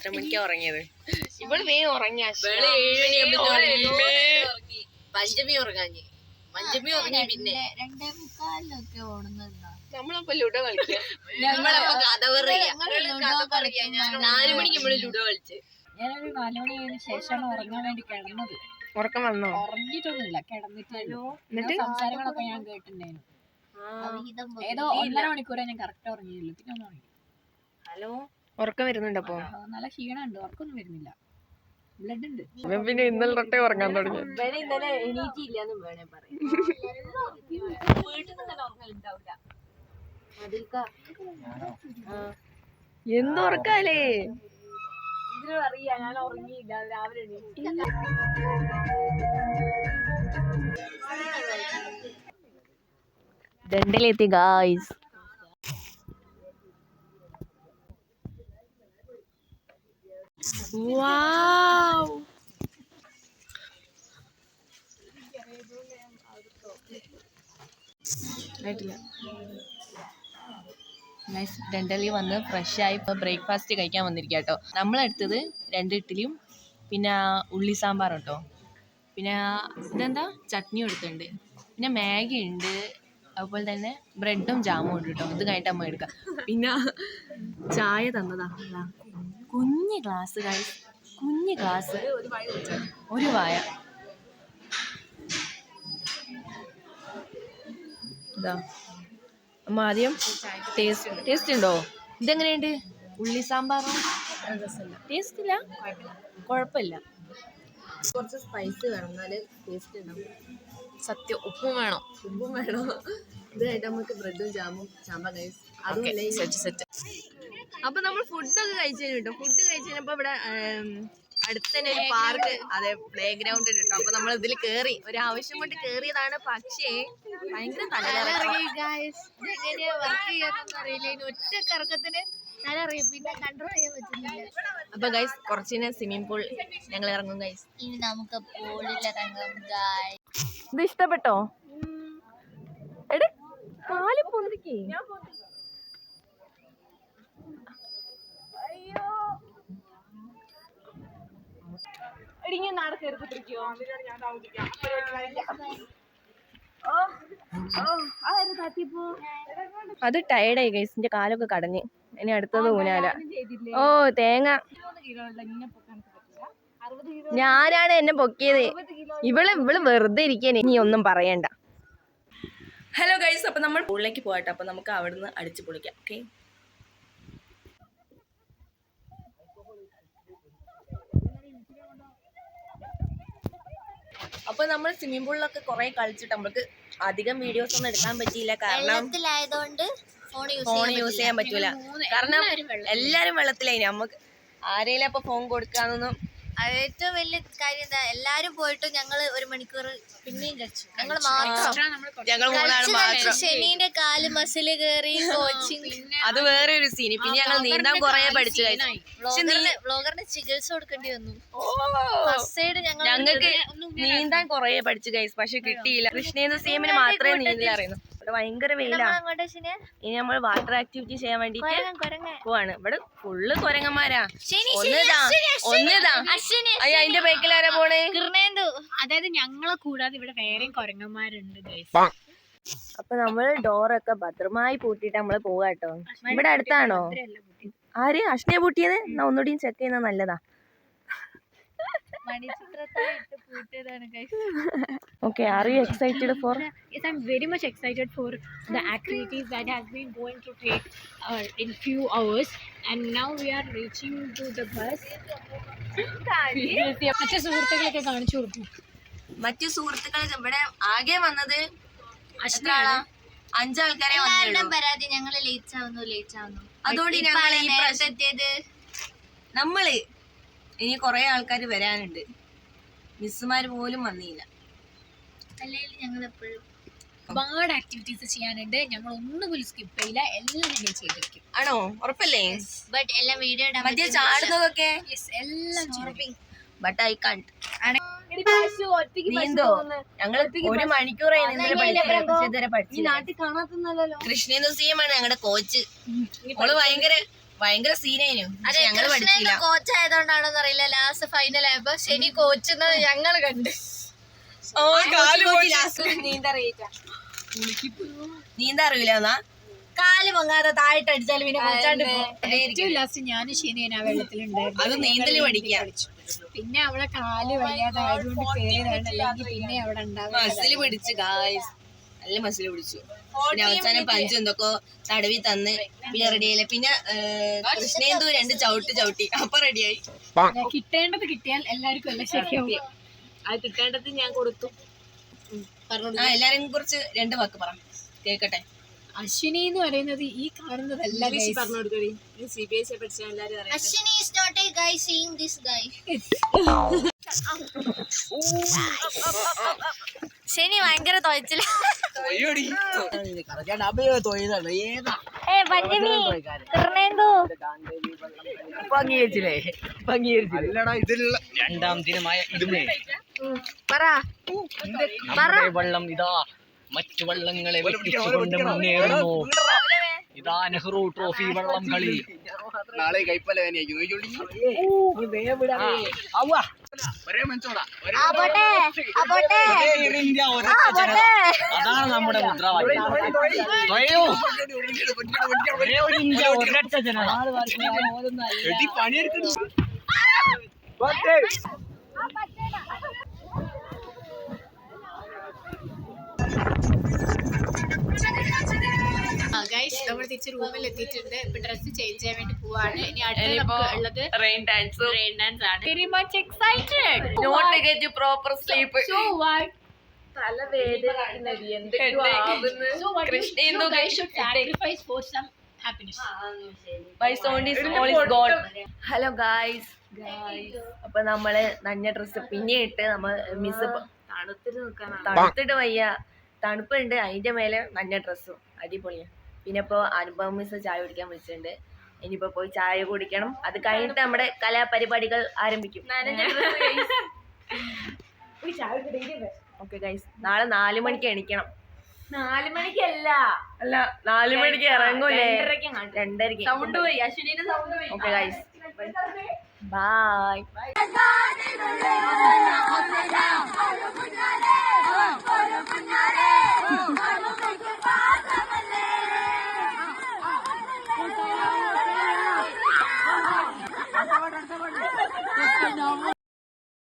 എത്ര മണിക്കാ ഉറങ്ങിയത്? ഇവള് വേഗം ഉറങ്ങിയ പഞ്ചമി ഉറങ്ങാഞ്ഞ്. പഞ്ചമി ഉറങ്ങി പിന്നെ 2:45 ഓടുന്നതാ. നമ്മളപ്പോ ലുഡോ കളിക്കാം. നമ്മളപ്പോ കഥ പറയാ. 4 മണിക്ക് നമ്മള് ലുഡോ കളിച്ച്. ഞാനൊരു 4 മണി കഴിഞ്ഞ ശേഷമാണ് ഉറങ്ങാൻ വേണ്ടി കിടന്നത്. ഉറക്കം വന്നോ? ഉറങ്ങിയിട്ടൊന്നുമില്ല, കിടന്നിട്ടല്ലോ. സംസാരങ്ങളൊക്കെ ഞാൻ കേട്ടിട്ടുണ്ടായിരുന്നു. ഏതോ 1.5 മണിക്കൂറേ ഞാൻ കറക്റ്റ് ഉറങ്ങിയുള്ളൂ. പിന്നെ ഒന്നും ഉറങ്ങി. ഹലോ, ഉറക്കം വരുന്നുണ്ട്? അപ്പൊ നല്ല ക്ഷീണമുണ്ട്, ഉറക്കൊന്നും വരുന്നില്ല. ബ്ലഡ് ഉണ്ട്. പിന്നെ ഇന്നലെ തൊട്ടേ ഉറങ്ങാൻ തുടങ്ങി. ഇന്നലെ എണീറ്റില്ലാന്നും വേണേ പറയാം. വീട്ടിൽ നിന്ന് തന്നെ ഉറങ്ങലുണ്ടാവില്ല. എന്തുറക്കാലേ ഇതിനും അറിയാം ഞാൻ ഉറങ്ങിയില്ല, രാവിലെ എണീറ്റില്ല. ദണ്ഡലെത്തി ഗായ്സ്. വാവ്, ഡെന്റലി വന്ന് ഫ്രഷ് ആയി ബ്രേക്ക്ഫാസ്റ്റ് കഴിക്കാൻ വന്നിരിക്കുക കേട്ടോ. നമ്മളെടുത്തത് 2 ഇഡ്ഡലിയും പിന്നെ ഉള്ളി സാമ്പാർ കേട്ടോ. പിന്നെ ഇതെന്താ ചട്നി എടുത്തിട്ടുണ്ട്. പിന്നെ മാഗി ഉണ്ട്, അതുപോലെ തന്നെ ബ്രെഡും ജാമും ഉണ്ട് കേട്ടോ. ഇത് കഴിഞ്ഞിട്ട് അമ്മ എടുക്കാം. പിന്നെ ചായ തന്നതാ, കുഞ്ഞ് ഗ്ലാസ് ഗൈസ്, കുഞ്ഞ് ഗ്ലാസ്, ഒരു വായ. ഇതാ അമ്മ ആദ്യം ടേസ്റ്റ് ഉണ്ടോ? ഇതെങ്ങനെയുണ്ട്? ഉള്ളി സാമ്പാറോ? ടേസ്റ്റ് ഇല്ല, കുഴപ്പമില്ല. കുറച്ച് സ്പൈസ് വേണം, എന്നാലേ ടേസ്റ്റ് ഉണ്ടാവും. സത്യം, ഉപ്പും വേണം. ഇത് കഴിഞ്ഞിട്ട് നമുക്ക് ബ്രെഡും ജാമും സാമ്പാർ ഗൈസ്. അതും സെറ്റ്. അപ്പൊ നമ്മൾ ഫുഡൊക്കെ കഴിച്ചു കേട്ടോ. ഫുഡ് കഴിച്ചു കഴിഞ്ഞപ്പോ ഇവിടെ അടുത്ത് തന്നെ ഒരു പാർക്ക്, അതെ പ്ലേ ഗ്രൗണ്ട് ഉണ്ട് കേട്ടോ. അപ്പൊ നമ്മൾ ഇതിൽ കേറി, ഒരു ആവശ്യം കൊണ്ട് കേറിയതാണ്. പക്ഷേ ഭയങ്കര ഒറ്റ കറക്കത്തിന് പിന്നെ കൺട്രോൾ ചെയ്യാൻ പറ്റുന്നില്ല. അപ്പൊ ഗൈസ് കുറച്ചിന് സ്വിമ്മിംഗ് പൂൾ ഞങ്ങൾ ഇറങ്ങും ഗൈസ്. ഇനി നമുക്ക് പൂളിലിറങ്ങാം ഗൈസ്. ഇത് ഇഷ്ടപ്പെട്ടോ? എടി കാല് പൊന്തിക്ക്. അത് ടയർഡായി ഗൈസ്, എന്റെ കാലൊക്കെ കടഞ്ഞ്. ഇനി അടുത്തത് ഊനാല. ഓ തേങ്ങ, ഞാനാണ് എന്നെ പൊക്കിയത്. ഇവള് വെറുതെ ഇരിക്കാൻ. ഇനി ഒന്നും പറയണ്ട. ഹലോ ഗൈസ്, അപ്പൊ നമ്മൾ പൂളിലേക്ക് പോകട്ടെ. അപ്പൊ നമുക്ക് അവിടുന്ന് അടിച്ചു പൊളിക്കാം. ഓക്കെ, അപ്പൊ നമ്മൾ സ്വിമ്മിംഗ് പൂളിലൊക്കെ കുറെ കളിച്ചിട്ട് നമുക്ക് അധികം വീഡിയോസ് ഒന്നും എടുക്കാൻ പറ്റിയില്ല. കാരണം ഫോൺ യൂസ് ചെയ്യാൻ പറ്റൂല. കാരണം എല്ലാരും വെള്ളത്തിലായി. നമുക്ക് ആരെങ്കിലും അപ്പൊ ഫോൺ കൊടുക്കാന്നൊന്നും. ഏറ്റവും വലിയ കാര്യം എന്താ, എല്ലാരും പോയിട്ട് ഞങ്ങള് 1 മണിക്കൂർ പിന്നെയും കളിച്ചു. ഞങ്ങൾ മൂന്നാളും മാത്രം. ശനീന്റെ കാല് മസില് കേറി കോച്ചിങ്, അത് വേറെ ഒരു സീന്. പിന്നെ ഞങ്ങൾ നീന്താൻ കുറെ പഠിച്ചു. വ്ളോഗറിന് ചികിത്സ കൊടുക്കേണ്ടി വന്നു. ഞങ്ങൾക്ക് നീന്താൻ കുറെ പഠിച്ചു ഗൈസ്, പക്ഷെ കിട്ടിയില്ല. കൃഷ്ണേന്ന് സീമിന് മാത്രമേ നീന്തൽ അറിയുന്നു. ഇവിടെ ഭയങ്കര വെയിലാണ്. ഇനി നമ്മൾ വാട്ടർ ആക്ടിവിറ്റി ചെയ്യാൻ വേണ്ടിട്ട് പോവാണ്. ഇവിടെ ഫുള്ള് കുരങ്ങന്മാരാ. ഒന്നതാ അതിന്റെ ബേക്കിലാരാ പോണേ? അതായത് ഞങ്ങളെ കൂടാതെ ഇവിടെ വേറെയും കുരങ്ങന്മാരുണ്ട്. അപ്പൊ നമ്മള് ഡോറൊക്കെ ഭദ്രമായി പൂട്ടിട്ട് നമ്മള് പോവാട്ടോ. ഇവിടെ അടുത്താണോ? ആര് അഷ്ണയെ പൂട്ടിയത്? എന്നാ ഒന്നുകൂടിയും ചെക്ക് ചെയ്യുന്നത് നല്ലതാ. Okay, are you excited for? Yes, I'm very much excited for the activities that has been going to take in few hours, and now we are reaching to the bus. മറ്റു സുഹൃത്തുക്കളൊക്കെ കാണിച്ചു കൊടുക്കും. മറ്റു സുഹൃത്തുക്കൾ ഇവിടെ ആകെ വന്നത് 5 ആൾക്കാരെ വന്നുള്ളൂ. പരാതി ഞങ്ങള് ലേറ്റ് ആവുന്നു. അതുകൊണ്ട് നമ്മള് ഇനി കുറെ ആൾക്കാർ വരാനുണ്ട്. മിസ്സുമാര് പോലും വന്നില്ല. അല്ലെങ്കിൽ ഞങ്ങൾ എപ്പോഴും ഒരുപാട് ആക്ടിവിറ്റീസ് ചെയ്യാനുണ്ട്. ഞങ്ങൾ ഒന്നും പോലും സ്കിപ്പ് ചെയ്യില്ല, എല്ലാം ഞങ്ങൾ ചെയ്തിരിക്കും. ആണോ? ഉറപ്പല്ലേ? ബട്ട് എല്ലാം വീഡിയോ ഇടാൻ മറ്റേ ചാടുന്നതൊക്കെ എല്ലാം ചെയ്യും. But I can't. നീന്തോ? ഞങ്ങൾ 1 മണിക്കൂറായി ഇതുവരെ പഠിച്ചു. കൃഷ്ണേന്ദു സിഎമാണ് ഞങ്ങളുടെ കോച്ച്. അവള് ഭയങ്കര ഭയങ്കര സീനായിരുന്നു. ഞങ്ങള് പഠിച്ചില്ല. കോച്ച് ആയതുകൊണ്ടാണോന്ന് അറിയില്ല, ലാസ്റ്റ് ഫൈനൽ ആയപ്പോ ശനി കോച്ചുന്നത് ഞങ്ങൾ കണ്ട്. നീന്താ അറിയില്ല, കാല് പൊങ്ങാതെ താഴെട്ട് അടിച്ചാൽ പിന്നെ കോച്ചാണ്ട് ഏറ്റവും ലാസ്റ്റ് ഞാനും ശനിയൻ ആ വെള്ളത്തിലുണ്ടായിരുന്നു. അത് നീന്തല് പഠിക്കാം. പിന്നെ അവളെ കാല് വയ്യാതായതുകൊണ്ട് കേറിയതാണ്, അല്ലെങ്കിൽ പിന്നെ അവിടെ ഉണ്ടാവും. മസില് പിടിച്ചു ഗായ്സ്, നല്ല മസില് പിടിച്ചു. പിന്നെ അവസാനം പഞ്ച് എന്തൊക്കെ തടവി തന്ന് പിന്നെ റെഡിയായില്ല. പിന്നെ കൃഷ്ണേന്ദു 2 ചവിട്ടി അപ്പൊ റെഡിയായി. കിട്ടേണ്ടത് കിട്ടിയാൽ എല്ലാവർക്കും എല്ലാം ശരിയാവും. അത് കിട്ടേണ്ടത് ഞാൻ കൊടുത്തു. എല്ലാരും കുറിച്ച് 2 വാക്ക് പറ കേക്കട്ടെ. അശ്വിനി എന്ന് പറയുന്നത് ഈ കാണുന്നതല്ല. Ashwini is not a guy seeing this guy. ശനി ഭയങ്കര തൊഴച്ചില്ല. രണ്ടാം ദിനമായ ഇതുമേ വെള്ളം ഇതാ മറ്റു വള്ളങ്ങളെ വെട്ടിച്ചുകൊണ്ട് മുന്നേറുന്നു. ഇതാ നെഹ്റു ട്രോഫി വള്ളം കളി. നാളെ കൈപ്പല അതാണ് നമ്മുടെ മുദ്രാവാക്യം. ഇന്ത്യ ഒരൊറ്റ ജനത. നമ്മൾ തിരിച്ച് റൂമിൽ എത്തിയിട്ടുണ്ട്. ഇപ്പൊ ഡ്രസ് ചേഞ്ച് ചെയ്യാൻ വേണ്ടി പോവാണ്. ഇനി അടുത്ത ഉള്ളത് റെയിൻ ഡാൻസ് ആണ്. Very much excited. Not to get you proper sleep. So what? So what you guys should sacrifice for some happiness. Hello guys, അപ്പൊ നമ്മള് നഞ്ഞ ഡ്രസ്സ് പിന്നെ ഇട്ട് നമ്മൾ മിസ് തണുത്തിട്ട് വയ്യ, തണുപ്പുണ്ട്, അതിന്റെ മേലെ നഞ്ഞ ഡ്രസ്സും അടിപൊളിയാണ്. പിന്നെ ഇപ്പൊ അനുപമ മിസ് ചായ കുടിക്കാൻ വിളിച്ചിട്ടുണ്ട്. ഇനിയിപ്പോ പോയി ചായ കുടിക്കണം. അത് കഴിഞ്ഞിട്ട് നമ്മുടെ കലാപരിപാടികൾ ആരംഭിക്കും. ഓക്കെ ഗൈസ്, നാളെ 4 മണിക്ക് എണിക്കണം. 4 മണിക്കല്ല, അല്ല 4 മണിക്ക് ഇറങ്ങൂലേ? 2:30. സൗണ്ട് പോയി, അശ്വിനിയുടെ സൗണ്ട് പോയി. Okay guys, by.